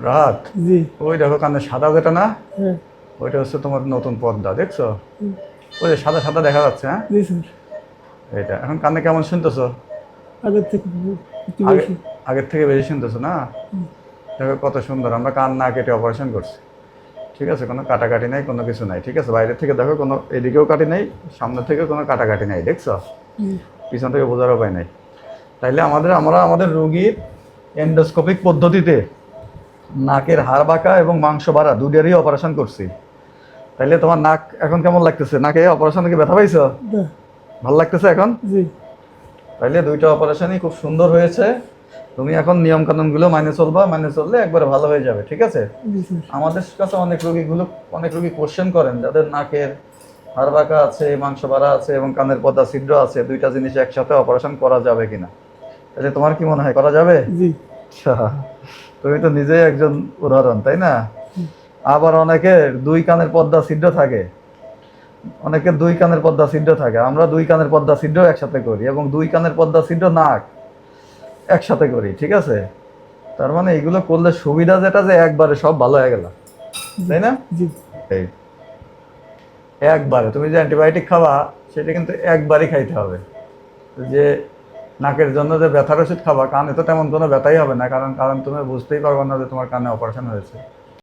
রাত। জি। ওই দেখো কানে সাদা যেটা না, হ্যাঁ। ওইটা হচ্ছে তোমার নতুন পর্দা, দেখছো? হুম। ওই যে সাদা সাদা দেখা যাচ্ছে, হ্যাঁ। জি স্যার। এটা এখন কানে কেমন শুনতেছো? আগের থেকে একটু আগে বেশি। আগের থেকে বেশি শুনতেছো না? দেখো কত সুন্দর, আমরা কান না কেটে অপারেশন করছি, ঠিক আছে? কোনো কাটাকাটি নাই, কোনো কিছু নাই, ঠিক আছে? বাইরে থেকে দেখো কোনো এদিকেও কাটি নাই, সামনে থেকেও কোনো কাটাকাটি নাই, দেখছো? হুম। পিছন থেকে বোঝার উপায় নাই। তাইলে আমরা আমাদের রোগীর এন্ডোস্কোপিক পদ্ধতিতে নাকের হাড় বাঁকা এবং মাংস বাড়া দুইটারই অপারেশন করছি। তাইলে তোমার নাক এখন কেমন লাগতেছে? নাকে অপারেশন থেকে ব্যথা পাইছো? না। ভালো লাগতেছে এখন? জি। তাইলে দুইটা অপারেশনই খুব সুন্দর হয়েছে। তুমি এখন নিয়ম কানুনগুলো মাইনে চলবা, মাইনে চললে একবারে ভালো হয়ে যাবে, ঠিক আছে? জি স্যার। আমাদের কাছে অনেক রোগী কোশ্চেন করেন যাদের নাকের হাড় বাঁকা আছে, মাংস বাড়া আছে এবং কানের পর্দা ছিদ্র আছে, দুইটা জিনিস একসাথে অপারেশন করা যাবে কিনা। তাহলে তোমার কি মনে হয় করা যাবে? জি। আচ্ছা, তুমি তো নিজেই একজন উদাহরণ, তাই না? আবার অনেকের দুই কানের পর্দা ছিদ্র থাকে, অনেকের দুই কানের পর্দা ছিদ্র থাকে। আমরা দুই কানের পর্দা ছিদ্র একসাথে করি এবং দুই কানের পর্দা ছিদ্র নাক একসাথে করি, ঠিক আছে? তার মানে এগুলো করলে সুবিধা যেটা যে একবারে সব ভালো হয়ে গেল, তাই না? জি। এই একবারে তুমি যে অ্যান্টিবায়োটিক খাবা সেটা কিন্তু একবারই খাইতে হবে। যে নাকের জন্য যে ব্যথার ওষুধ খাবা, কানে তো তেমন কোনো ব্যথাই হবে না, কারণ কারণ তুমি বুঝতেই পারবে না যে তোমার কানে অপারেশন হয়েছে।